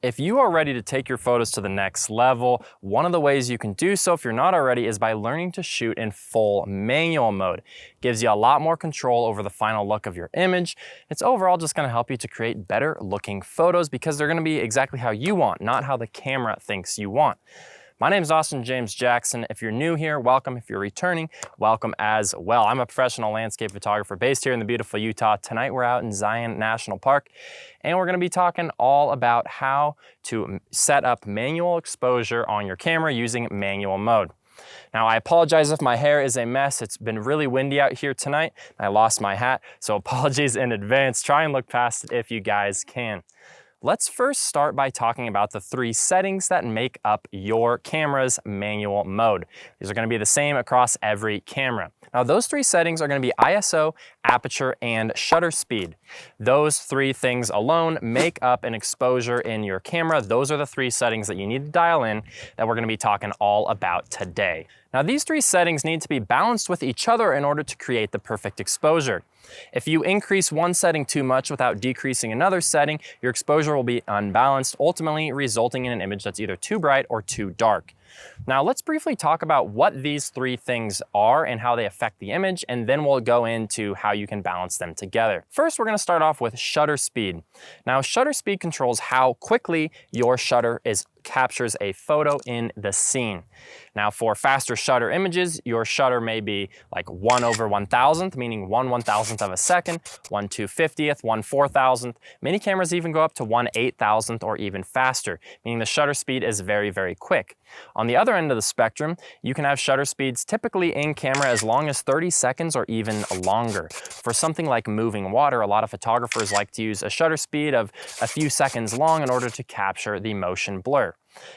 If you are ready to take your photos to the next level, one of the ways you can do so if you're not already is by learning to shoot in full manual mode. It gives you a lot more control over the final look of your image. It's overall just going to help you to create better looking photos because they're going to be exactly how you want, not how the camera thinks you want. My name is Austin James Jackson. If you're new here, welcome. If you're returning, welcome as well. I'm a professional landscape photographer based here in the beautiful Utah. Tonight we're out in Zion National Park, and we're gonna be talking all about how to set up manual exposure on your camera using manual mode. Now, I apologize if my hair is a mess. It's been really windy out here tonight. I lost my hat, so apologies in advance. Try and look past it if you guys can. Let's first start by talking about the 3 settings that make up your camera's manual mode. These are going to be the same across every camera. Now, those 3 settings are going to be ISO, aperture, and shutter speed. Those 3 things alone make up an exposure in your camera. Those are the 3 settings that you need to dial in that we're going to be talking all about today. Now, these 3 settings need to be balanced with each other in order to create the perfect exposure. If you increase one setting too much without decreasing another setting, your exposure will be unbalanced, ultimately resulting in an image that's either too bright or too dark. Now, let's briefly talk about what these 3 things are and how they affect the image, and then we'll go into how you can balance them together. First, we're going to start off with shutter speed. Now, shutter speed controls how quickly your shutter captures a photo in the scene. Now, for faster shutter images, your shutter may be like 1/1000th, meaning 1/1000th of a second, 1/250th, 1/4000th. Many cameras even go up to 1/8000th or even faster, meaning the shutter speed is very, very quick. On the other end of the spectrum, you can have shutter speeds typically in camera as long as 30 seconds or even longer. For something like moving water, a lot of photographers like to use a shutter speed of a few seconds long in order to capture the motion blur.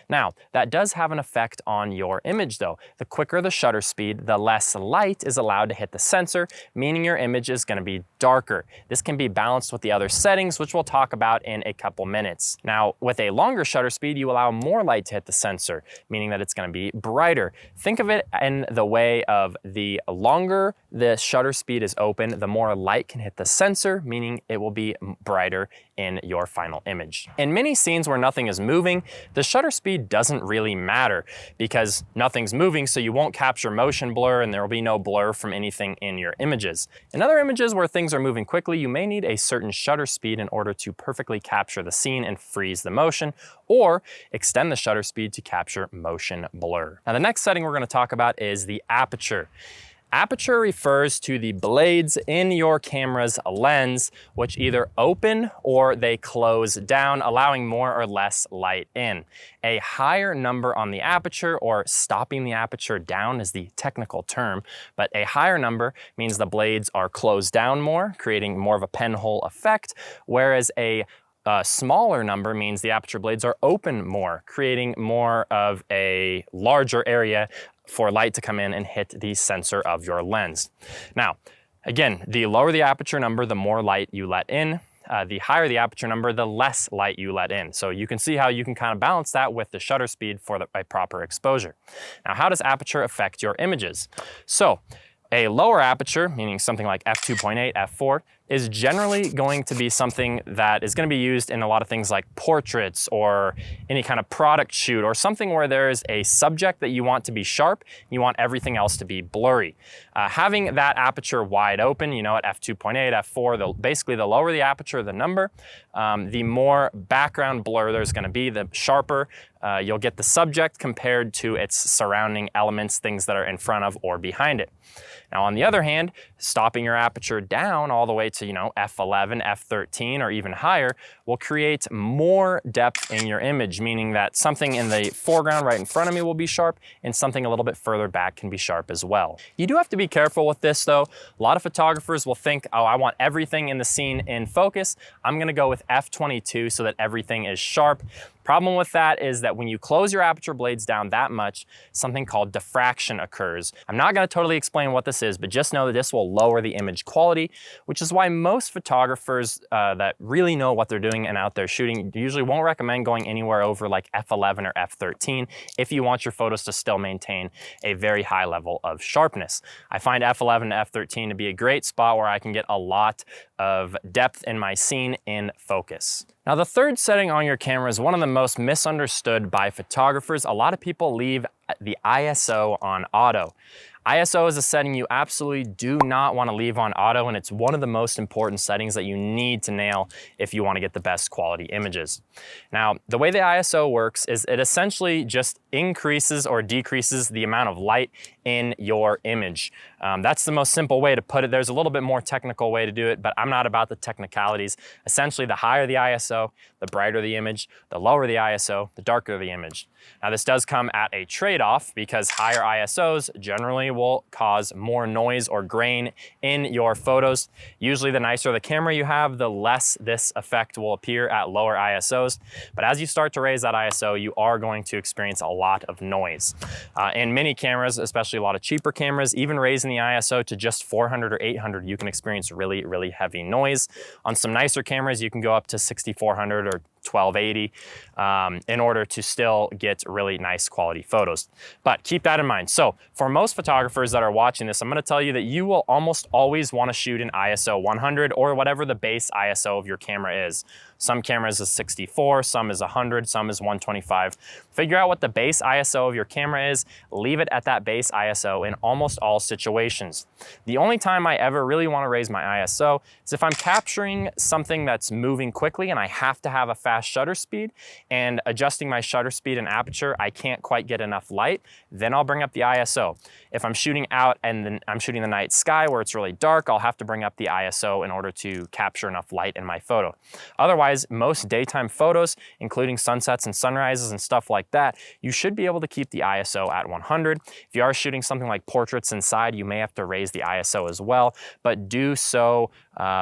Now, that does have an effect on your image though. The quicker the shutter speed, the less light is allowed to hit the sensor, meaning your image is going to be darker. This can be balanced with the other settings, which we'll talk about in a couple minutes. Now, with a longer shutter speed, you allow more light to hit the sensor, meaning that it's going to be brighter. Think of it in the way of the longer the shutter speed is open, the more light can hit the sensor, meaning it will be brighter in your final image. In many scenes where nothing is moving, the shutter speed doesn't really matter because nothing's moving, so you won't capture motion blur and there will be no blur from anything in your images. In other images where things are moving quickly, you may need a certain shutter speed in order to perfectly capture the scene and freeze the motion, or extend the shutter speed to capture motion blur. Now, the next setting we're going to talk about is the aperture. Aperture refers to the blades in your camera's lens, which either open or they close down, allowing more or less light in. A higher number on the aperture, or stopping the aperture down is the technical term, but a higher number means the blades are closed down more, creating more of a pinhole effect, whereas a smaller number means the aperture blades are open more, creating more of a larger area for light to come in and hit the sensor of your lens. Now, again, the lower the aperture number, the more light you let in. The higher the aperture number, the less light you let in. So you can see how you can kind of balance that with the shutter speed for a proper exposure. Now, how does aperture affect your images? So, a lower aperture, meaning something like f2.8, f4, is generally going to be something that is going to be used in a lot of things like portraits or any kind of product shoot, or something where there is a subject that you want to be sharp, you want everything else to be blurry. Having that aperture wide open, you know, at f2.8, f4, basically the lower the aperture, the number, the more background blur there's going to be, the sharper you'll get the subject compared to its surrounding elements, things that are in front of or behind it. Now, on the other hand, stopping your aperture down all the way to, you know, f11, f13, or even higher will create more depth in your image, meaning that something in the foreground right in front of me will be sharp and something a little bit further back can be sharp as well. You do have to be careful with this though. A lot of photographers will think, oh, I want everything in the scene in focus. I'm gonna go with f22 so that everything is sharp. Problem with that is that when you close your aperture blades down that much, something called diffraction occurs. I'm not going to totally explain what this is, but just know that this will lower the image quality, which is why most photographers that really know what they're doing and out there shooting usually won't recommend going anywhere over like f11 or f13 if you want your photos to still maintain a very high level of sharpness. I find f11 to f13 to be a great spot where I can get a lot of depth in my scene in focus. Now, the third setting on your camera is one of the most misunderstood by photographers. A lot of people leave the ISO on auto. ISO is a setting you absolutely do not want to leave on auto, and it's one of the most important settings that you need to nail if you want to get the best quality images. Now, the way the ISO works is it essentially just increases or decreases the amount of light in your image. That's the most simple way to put it. There's a little bit more technical way to do it, but I'm not about the technicalities. Essentially, the higher the ISO, the brighter the image, the lower the ISO, the darker the image. Now, this does come at a trade-off because higher ISOs generally will cause more noise or grain in your photos. Usually, the nicer the camera you have, the less this effect will appear at lower ISOs. But as you start to raise that ISO, you are going to experience a lot of noise. In many cameras, especially a lot of cheaper cameras, even raising the ISO to just 400 or 800, you can experience really, really heavy noise. On some nicer cameras, you can go up to 6400 or 1280 in order to still get really nice quality photos. But keep that in mind. So for most photographers that are watching this, I'm going to tell you that you will almost always want to shoot in ISO 100 or whatever the base ISO of your camera is. Some cameras is 64, some is 100, some is 125. Figure out what the base ISO of your camera is, leave it at that base ISO in almost all situations. The only time I ever really want to raise my ISO is if I'm capturing something that's moving quickly and I have to have a fast shutter speed, and adjusting my shutter speed and aperture, I can't quite get enough light, then I'll bring up the ISO. If I'm shooting out and then I'm shooting the night sky where it's really dark, I'll have to bring up the ISO in order to capture enough light in my photo. Otherwise, most daytime photos, including sunsets and sunrises and stuff like that, you should be able to keep the ISO at 100. If you are shooting something like portraits inside, you may have to raise the ISO as well, but do so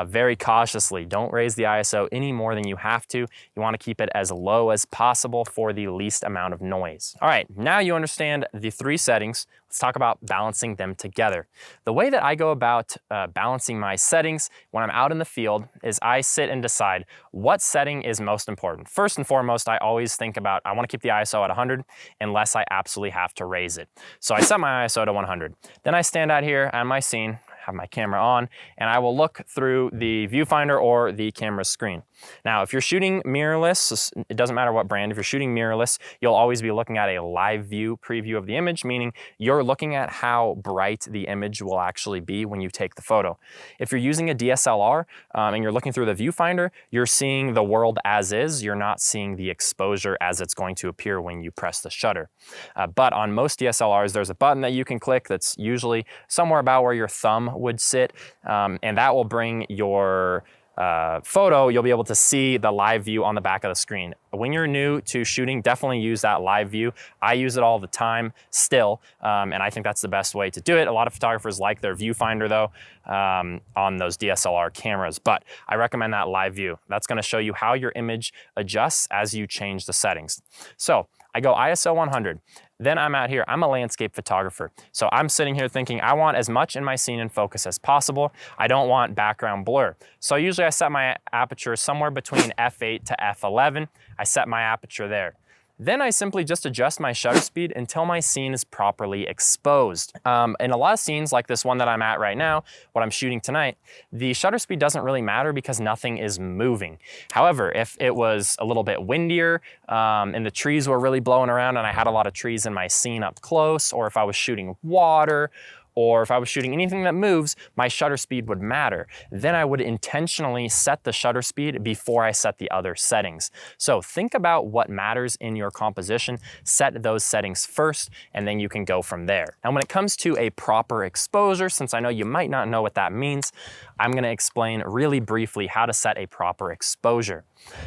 very cautiously. Don't raise the ISO any more than you have to. You want to keep it as low as possible for the least amount of noise. All right, now you understand the three settings. Let's talk about balancing them together. The way that I go about balancing my settings when I'm out in the field is I sit and decide what setting is most important. First and foremost, I always think about, I want to keep the ISO at 100 unless I absolutely have to raise it. So I set my ISO to 100. Then I stand out here on my scene, have my camera on, and I will look through the viewfinder or the camera screen. Now, if you're shooting mirrorless, it doesn't matter what brand, if you're shooting mirrorless, you'll always be looking at a live view preview of the image, meaning you're looking at how bright the image will actually be when you take the photo. If you're using a DSLR and you're looking through the viewfinder, you're seeing the world as is. You're not seeing the exposure as it's going to appear when you press the shutter. But on most DSLRs, there's a button that you can click that's usually somewhere about where your thumb would sit, and that will bring your photo, you'll be able to see the live view on the back of the screen. When you're new to shooting, definitely use that live view. I use it all the time still, and I think that's the best way to do it. A lot of photographers like their viewfinder though on those DSLR cameras, but I recommend that live view. That's going to show you how your image adjusts as you change the settings. So I go ISO 100. Then I'm out here, I'm a landscape photographer. So I'm sitting here thinking I want as much in my scene in focus as possible. I don't want background blur. So usually I set my aperture somewhere between f8 to f11. I set my aperture there. Then I simply just adjust my shutter speed until my scene is properly exposed. In a lot of scenes like this one that I'm at right now, what I'm shooting tonight, the shutter speed doesn't really matter because nothing is moving. However, if it was a little bit windier and the trees were really blowing around and I had a lot of trees in my scene up close, or if I was shooting water, or if I was shooting anything that moves, my shutter speed would matter. Then I would intentionally set the shutter speed before I set the other settings. So think about what matters in your composition, set those settings first, and then you can go from there. Now, when it comes to a proper exposure, since I know you might not know what that means, I'm gonna explain really briefly how to set a proper exposure.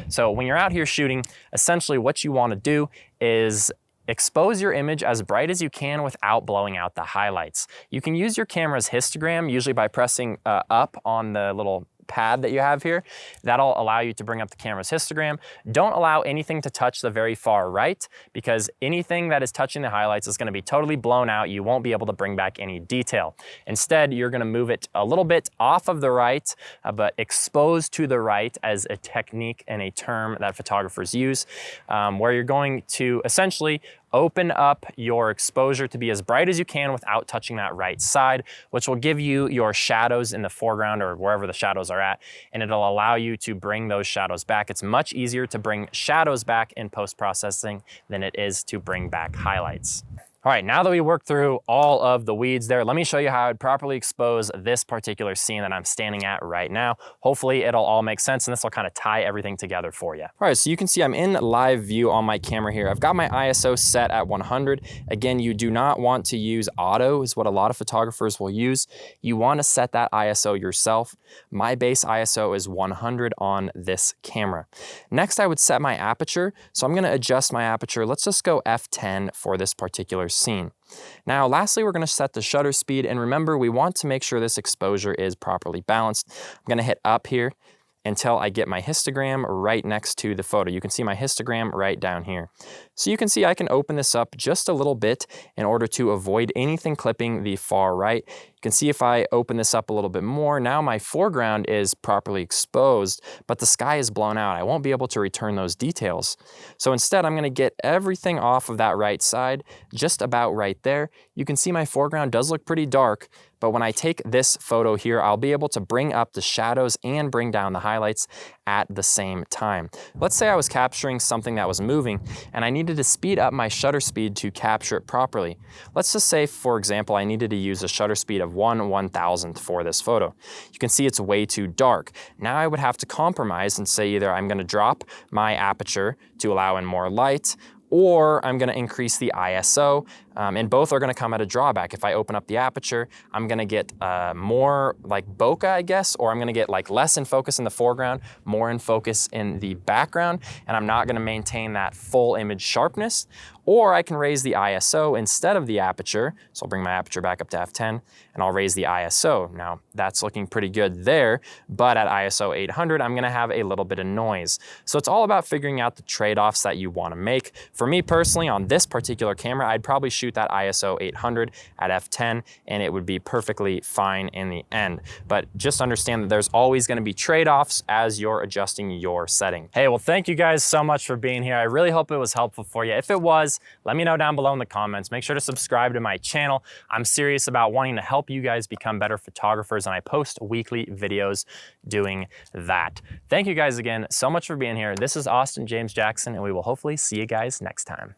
So when you're out here shooting, essentially what you wanna do is expose your image as bright as you can without blowing out the highlights. You can use your camera's histogram, usually by pressing up on the little pad that you have here. That'll allow you to bring up the camera's histogram. Don't allow anything to touch the very far right, because anything that is touching the highlights is going to be totally blown out. You won't be able to bring back any detail. Instead, you're going to move it a little bit off of the right, but exposed to the right as a technique and a term that photographers use, where you're going to essentially open up your exposure to be as bright as you can without touching that right side, which will give you your shadows in the foreground or wherever the shadows are at, and it'll allow you to bring those shadows back. It's much easier to bring shadows back in post-processing than it is to bring back highlights. All right, now that we worked through all of the weeds there, let me show you how I'd properly expose this particular scene that I'm standing at right now. Hopefully it'll all make sense and this will kind of tie everything together for you. All right, so you can see I'm in live view on my camera here. I've got my ISO set at 100. Again, you do not want to use auto is what a lot of photographers will use. You want to set that ISO yourself. My base ISO is 100 on this camera. Next, I would set my aperture. So I'm gonna adjust my aperture. Let's just go f10 for this particular scene. Now, lastly, we're going to set the shutter speed, and remember, we want to make sure this exposure is properly balanced. I'm going to hit up here until I get my histogram right next to the photo. You can see my histogram right down here. So you can see I can open this up just a little bit in order to avoid anything clipping the far right. You can see if I open this up a little bit more, now my foreground is properly exposed, but the sky is blown out. I won't be able to return those details. So instead, I'm gonna get everything off of that right side, just about right there. You can see my foreground does look pretty dark, but when I take this photo here, I'll be able to bring up the shadows and bring down the highlights at the same time. Let's say I was capturing something that was moving and I needed to speed up my shutter speed to capture it properly. Let's just say, for example, I needed to use a shutter speed of 1/1000th for this photo. You can see it's way too dark. Now I would have to compromise and say either I'm gonna drop my aperture to allow in more light, or I'm gonna increase the ISO, and both are gonna come at a drawback. If I open up the aperture, I'm gonna get more like bokeh, I guess, or I'm gonna get like less in focus in the foreground, more in focus in the background, and I'm not gonna maintain that full image sharpness. Or I can raise the ISO instead of the aperture. So I'll bring my aperture back up to f10 and I'll raise the ISO. Now that's looking pretty good there, but at ISO 800, I'm gonna have a little bit of noise. So it's all about figuring out the trade-offs that you wanna make. For me personally, on this particular camera, I'd probably shoot that ISO 800 at f10 and it would be perfectly fine in the end. But just understand that there's always gonna be trade-offs as you're adjusting your setting. Hey, well, thank you guys so much for being here. I really hope it was helpful for you. If it was, let me know down below in the comments. Make sure to subscribe to my channel. I'm serious about wanting to help you guys become better photographers, and I post weekly videos doing that. Thank you guys again so much for being here. This is Austin James Jackson, and we will hopefully see you guys next time.